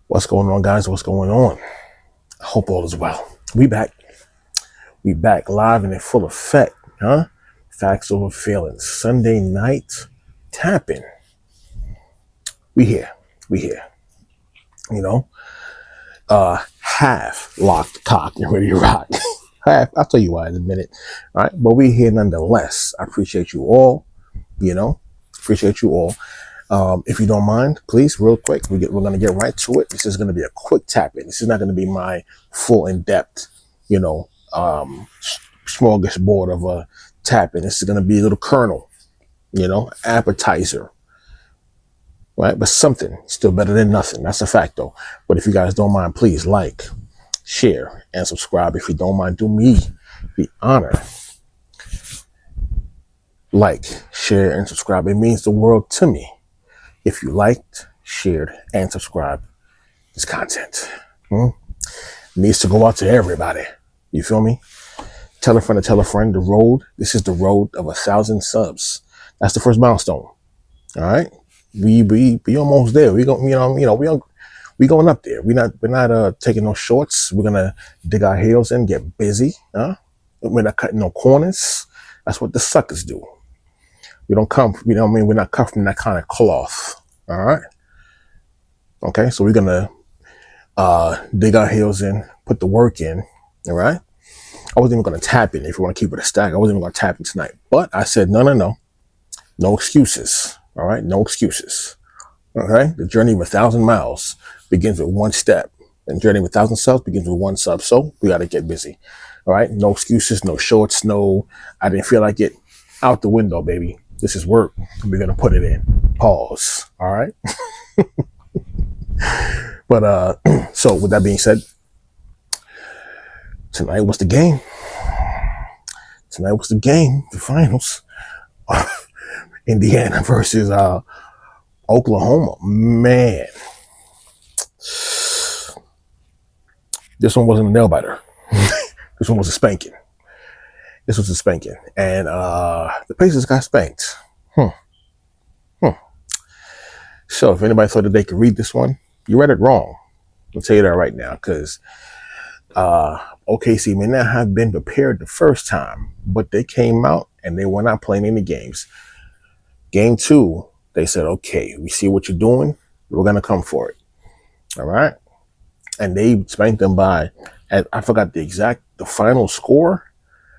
What's going on, guys? What's going on? I hope all is well. We back. We back live and in full effect, huh? Facts over feelings. Sunday night tapping. We here. We here. You know, half locked, cocked, and ready to rock. Half. I'll tell you why in a minute. All right, but we here nonetheless. I appreciate you all. Appreciate you all. If you don't mind, please, real quick, we're going to get right to it. This is going to be a quick tap in. This is not going to be my full in-depth, smorgasbord of a tap in. This is going to be a little kernel, appetizer, right? But something still better than nothing. That's a fact, though. But if you guys don't mind, please like, share, and subscribe. If you don't mind, do me the honor. Like, share, and subscribe. It means the world to me if you liked, shared, and subscribed this content. Needs to go out to everybody. You feel me? Tell a friend to tell a friend. This is the road of 1,000 subs. That's the first milestone. All right, we almost there. We going up there. We're not taking no shorts. We're gonna dig our heels in, get busy. We're not cutting no corners. That's what the suckers do. We don't come, we're not cut from that kind of cloth. All right. Okay. So we're going to dig our heels in, put the work in. All right. I wasn't even going to tap in. If you want to keep it a stack, I wasn't even going to tap in tonight. But I said, no. No excuses. All right. No excuses. Okay. The journey of 1,000 miles begins with one step. And journey of 1,000 subs begins with one sub. So we got to get busy. All right. No excuses, no shorts, no, I didn't feel like it. Out the window, baby. This is work. We're going to put it in. Pause. All right. But, so with that being said, tonight was the game. The finals. Indiana versus, Oklahoma. Man. This one wasn't a nail biter. This one was a spanking. And the Pacers got spanked. So if anybody thought that they could read this one, you read it wrong. I'll tell you that right now, because OKC may not have been prepared the first time, but they came out and they were not playing any games. Game 2, they said, okay, we see what you're doing. We're going to come for it. All right. And they spanked them by, I forgot the final score.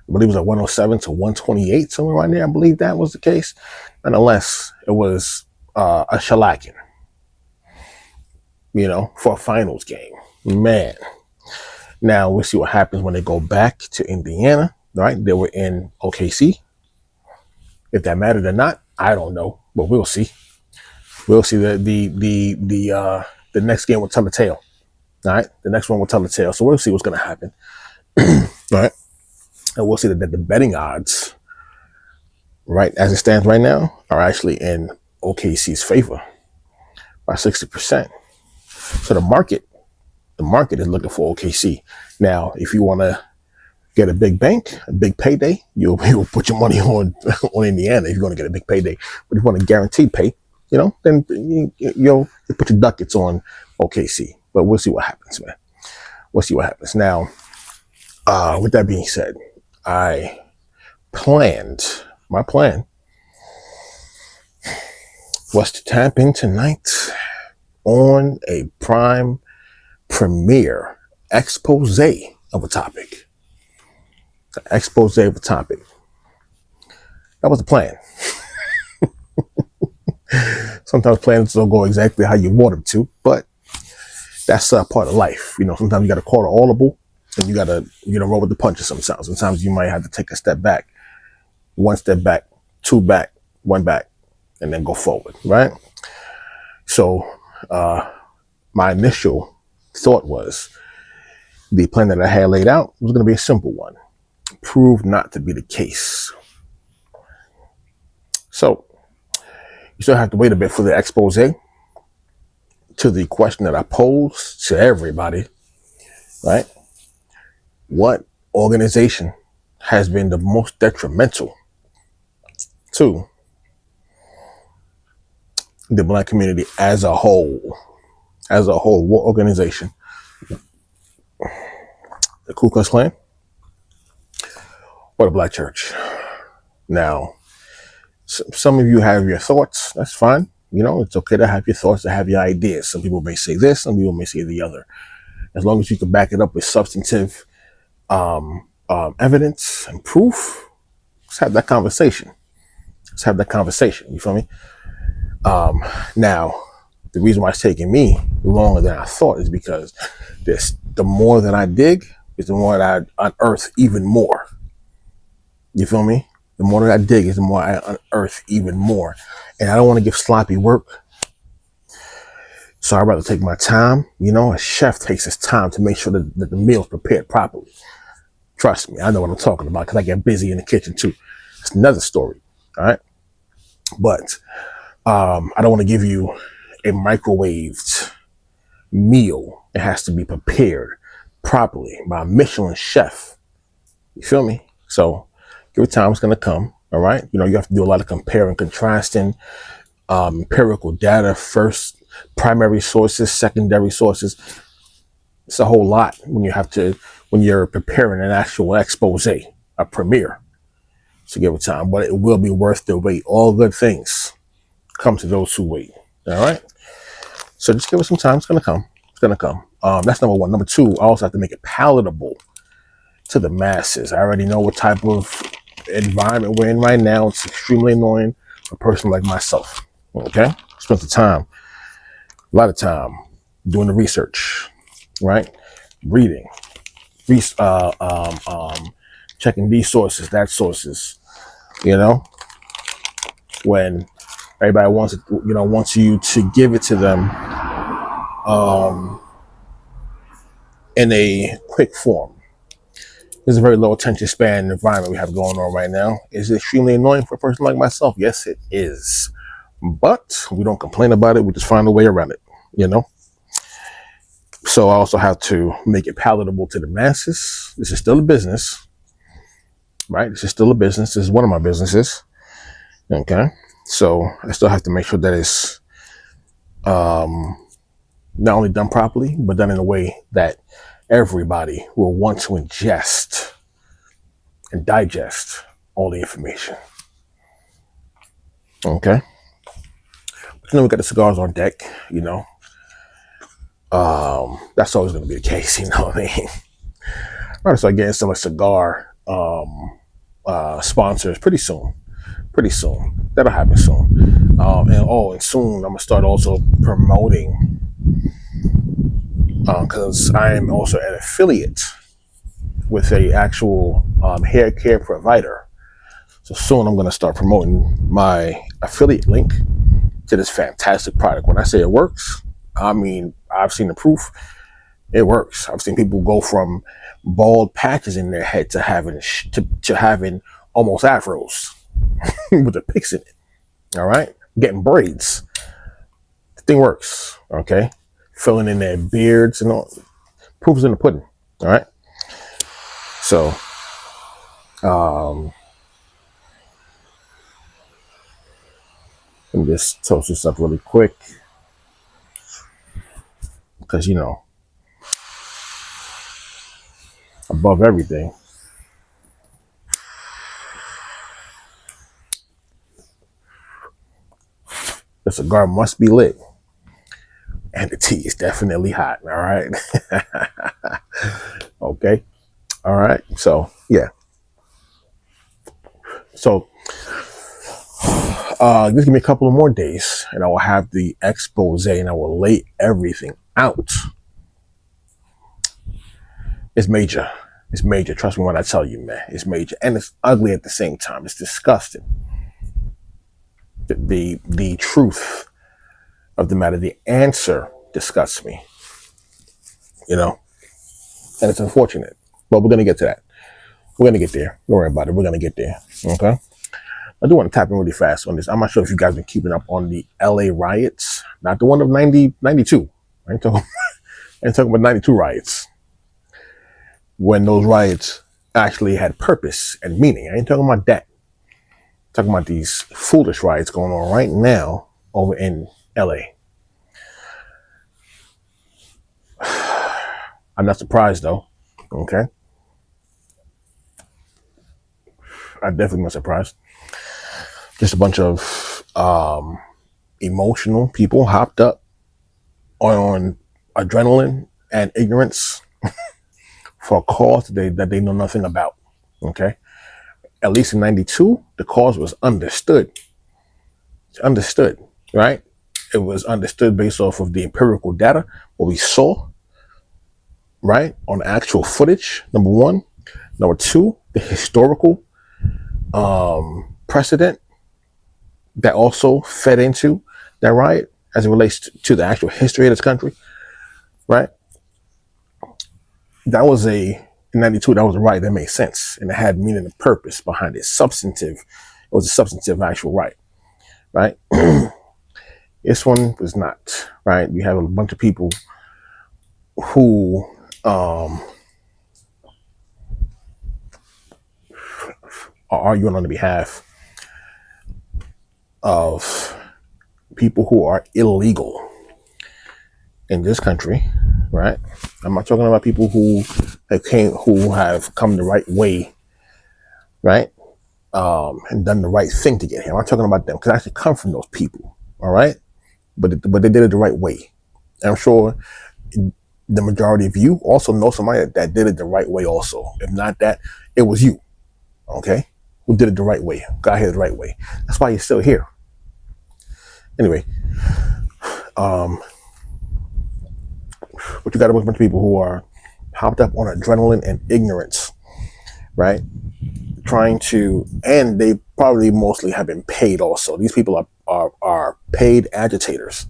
I believe it was like 107 to 128, somewhere right there. I believe that was the case. Nonetheless, it was a shellacking, for a finals game. Man. Now, we'll see what happens when they go back to Indiana, right? They were in OKC. If that mattered or not, I don't know, but we'll see. We'll see. The next game will tell the tale. All right? The next one will tell the tale. So we'll see what's going to happen. All right? And we'll see that the betting odds, right, as it stands right now, are actually in OKC's favor by 60%. So the market is looking for OKC. Now, if you want to get a big bank, a big payday, you'll put your money on Indiana if you're going to get a big payday. But if you want a guaranteed pay, then you put your ducats on OKC. But we'll see what happens, man. We'll see what happens. Now, with that being said, my plan was to tap in tonight on a prime premiere expose of a topic. That was the plan. Sometimes plans don't go exactly how you want them to, but that's part of life. Sometimes you got to call it audible. And you gotta, roll with the punches sometimes. Sometimes you might have to take a step back, one step back, two back, one back, and then go forward, right? So my initial thought was the plan that I had laid out was going to be a simple one. Proved not to be the case. So you still have to wait a bit for the expose to the question that I posed to everybody, right? What organization has been the most detrimental to the Black community as a whole? as a whole, what organization? The Ku Klux Klan or the Black Church? Now, some of you have your thoughts. That's fine. You know, it's okay to have your thoughts, to have your ideas. Some people may say this, some people may say the other. As long as you can back it up with substantive evidence and proof, let's have that conversation. Let's have that conversation. You feel me? Now, the reason why it's taking me longer than I thought is because the more that I dig, is the more that I unearth even more. You feel me? The more that I dig is the more I unearth even more. And I don't want to give sloppy work. So I'd rather take my time. You know, a chef takes his time to make sure that the meal's prepared properly. Trust me, I know what I'm talking about because I get busy in the kitchen too. It's another story. All right. But I don't want to give you a microwaved meal. It has to be prepared properly by a Michelin chef. You feel me? So give it time, it's going to come. All right. You know, you have to do a lot of comparing, contrasting, empirical data, first primary sources, secondary sources. It's a whole lot when you're preparing an actual expose, a premiere. So give it time, but it will be worth the wait. All good things come to those who wait. All right. So just give it some time. It's going to come. It's going to come. That's number one. Number two, I also have to make it palatable to the masses. I already know what type of environment we're in right now. It's extremely annoying for a person like myself. Okay. Spent the time, a lot of time doing the research, right? Reading, checking these sources, that sources, you know, when everybody wants you to give it to them, in a quick form. There's a very low attention span environment we have going on right now. Is it extremely annoying for a person like myself? Yes, it is. But we don't complain about it. We just find a way around it, you know? So I also have to make it palatable to the masses. This is still a business, right? This is still a business. This is one of my businesses. Okay. So I still have to make sure that it's not only done properly, but done in a way that everybody will want to ingest and digest all the information. Okay. But then we got the cigars on deck, you know. That's always going to be the case, you know what I mean? All right, so I get some cigar sponsors pretty soon. Pretty soon. That'll happen soon. And soon I'm gonna start also promoting, because I am also an affiliate with a actual hair care provider. So soon I'm gonna start promoting my affiliate link to this fantastic product. When I say it works, I mean I've seen the proof. It works. I've seen people go from bald patches in their head to having almost afros with the pics in it. All right, getting braids. The thing works. Okay, filling in their beards and all. Proof is in the pudding. All right. So, let me just toast this up really quick because you know, above everything, the cigar must be lit. And the tea is definitely hot. All right. Okay. All right. So, yeah. So, just give me a couple of more days and I will have the expose and I will lay everything out. It's major. It's major. Trust me when I tell you, man. It's major. And it's ugly at the same time. It's disgusting. The truth of the matter, the answer disgusts me. You know? And it's unfortunate. But we're going to get to that. We're going to get there. Don't worry about it. We're going to get there. Okay? I do want to tap in really fast on this. I'm not sure if you guys have been keeping up on the LA riots. Not the one of 92. I ain't talking about 92 riots. When those riots actually had purpose and meaning. I ain't talking about that. I'm talking about these foolish riots going on right now over in LA. I'm not surprised though. Okay. I definitely not surprised. Just a bunch of emotional people hopped up on adrenaline and ignorance for a cause that they know nothing about. Okay. At least in 92, the cause was understood. Understood, right? It was understood based off of the empirical data, what we saw, right? On actual footage, number one. Number two, the historical precedent that also fed into that riot as it relates to the actual history of this country, right? That was in 92, that was a right that made sense and it had meaning and purpose behind it. Substantive. It was a substantive actual right, right? This one was not, right? You have a bunch of people who are arguing on the behalf of people who are illegal in this country, right? I'm not talking about people who have come the right way, right? And done the right thing to get here. I'm not talking about them because I actually come from those people, all right? But they did it the right way. And I'm sure the majority of you also know somebody that did it the right way also. If not that, it was you, okay? Who did it the right way, got here the right way. That's why you're still here. Anyway, but you got a bunch of people who are hopped up on adrenaline and ignorance, right? Trying to, and they probably mostly have been paid also. These people are paid agitators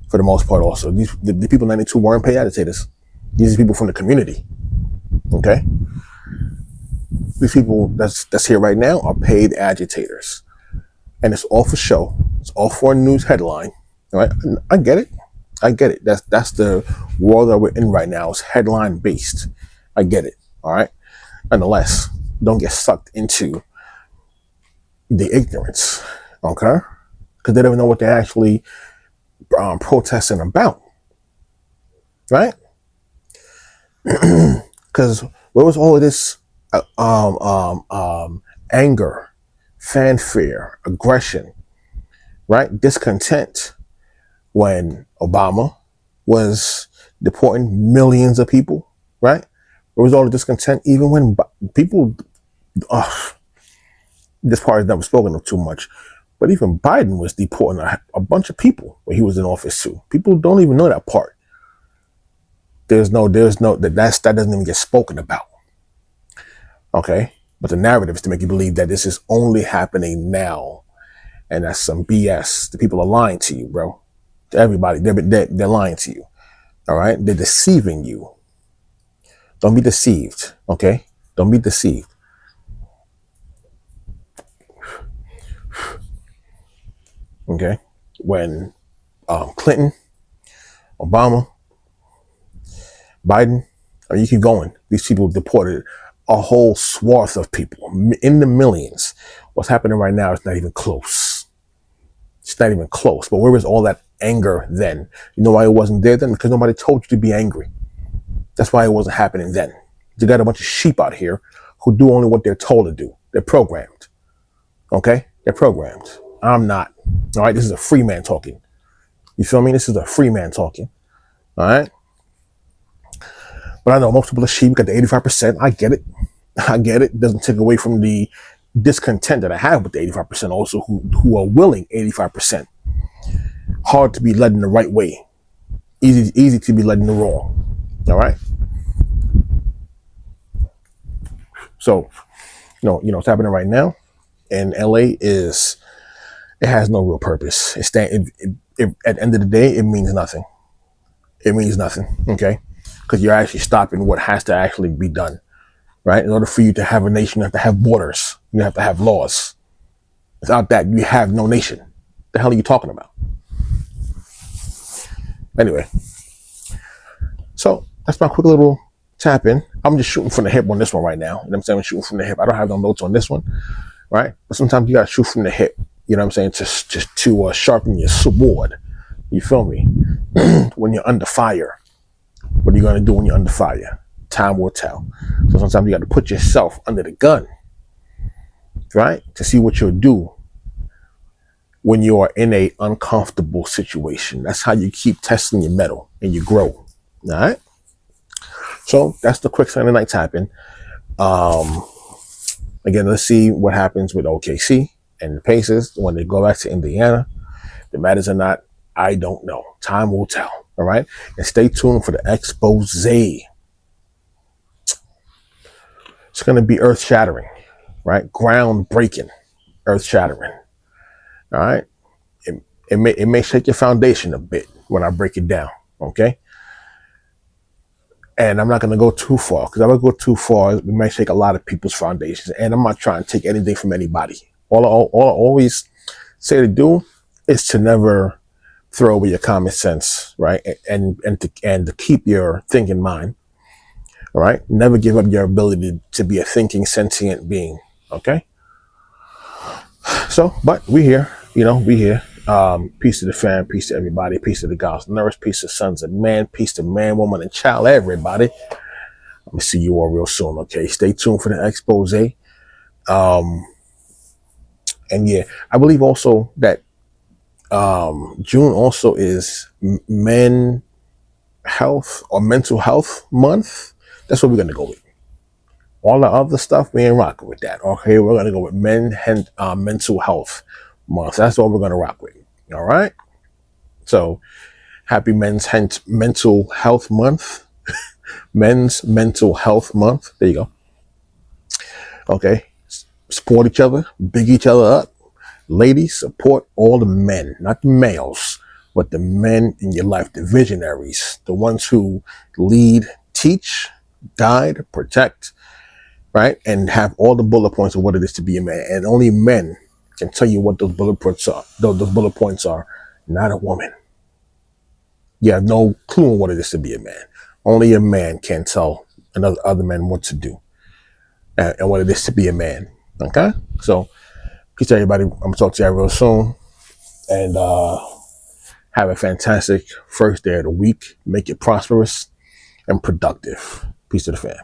for the most part also. The people in 92 weren't paid agitators. These are people from the community, okay? These people that's here right now are paid agitators. And it's all for show. It's all for a news headline, right? I get it. That's the world that we're in right now. It's headline based. I get it. All right. Nonetheless, don't get sucked into the ignorance, okay? Because they don't even know what they're actually protesting about, right? Because where was all of this anger, fanfare, aggression, right? Discontent when Obama was deporting millions of people, right? There was all the discontent even when people, this part is never spoken of too much, but even Biden was deporting a bunch of people when he was in office too. People don't even know that part. That doesn't even get spoken about. Okay? But the narrative is to make you believe that this is only happening now. And that's some BS. The people are lying to you, bro. To everybody. They're lying to you. All right? They're deceiving you. Don't be deceived. Okay? Don't be deceived. Okay? When Clinton, Obama, Biden, you keep going. These people deported a whole swath of people in the millions. What's happening right now is not even close. It's not even close. But where was all that anger then? You know why it wasn't there then? Because nobody told you to be angry. That's why it wasn't happening then. You got a bunch of sheep out here who do only what they're told to do. They're programmed. Okay? They're programmed. I'm not. All right? This is a free man talking. You feel me? This is a free man talking. All right? But I know most people are sheep, got the 85%. I get it. I get it. Doesn't take away from the discontent that I have with the 85% also who are willing 85%. Hard to be led in the right way. Easy to be led in the wrong. All right? So, what's happening right now in LA is it has no real purpose. At the end of the day, it means nothing. It means nothing, okay? Because you're actually stopping what has to actually be done, right? In order for you to have a nation, you have to have borders. You have to have laws. Without that, you have no nation. The hell are you talking about? Anyway, so that's my quick little tap in. I'm just shooting from the hip on this one right now. You know what I'm saying? I'm shooting from the hip. I don't have no notes on this one, right? But sometimes you got to shoot from the hip. You know what I'm saying? Just to sharpen your sword. You feel me? When you're under fire. What are you going to do when you're under fire? Time will tell. So sometimes you got to put yourself under the gun, right? To see what you'll do when you are in a uncomfortable situation. That's how you keep testing your mettle and you grow. All right. So that's the quick Sunday night tapping. Again, let's see what happens with OKC and the Pacers when they go back to Indiana. The matters or not, I don't know. Time will tell. All right. And stay tuned for the expose. It's going to be earth shattering, right? Groundbreaking, earth shattering. All right. It may shake your foundation a bit when I break it down. Okay. And I'm not going to go too far, because if I go too far, we might shake a lot of people's foundations. And I'm not trying to take anything from anybody. All I always say to do is to never throw away your common sense, right? And to keep your thinking mind. All right. Never give up your ability to be a thinking, sentient being. Okay. So, but we here, we here. Peace to the fam, peace to everybody, peace to the gods, nurse, peace to sons of man, peace to man, woman, and child, everybody. Let me see you all real soon, okay? Stay tuned for the expose. And yeah, I believe also that June also is men health or mental health month. That's what we're gonna go with. All the other stuff, we ain't rocking with that. Okay, we're gonna go with mental health month. That's what we're gonna rock with. All right. So happy mental health month. Men's mental health month. There you go. Okay. Support each other, big each other up. Ladies, support all the men, not the males, but the men in your life, the visionaries, the ones who lead, teach, guide, protect, right? And have all the bullet points of what it is to be a man. And only men can tell you what those bullet points are. Those bullet points are, not a woman. You have no clue on what it is to be a man. Only a man can tell other men what to do and what it is to be a man. Okay? So, peace to everybody. I'm going to talk to you real soon. And have a fantastic first day of the week. Make it prosperous and productive. Peace to the fam.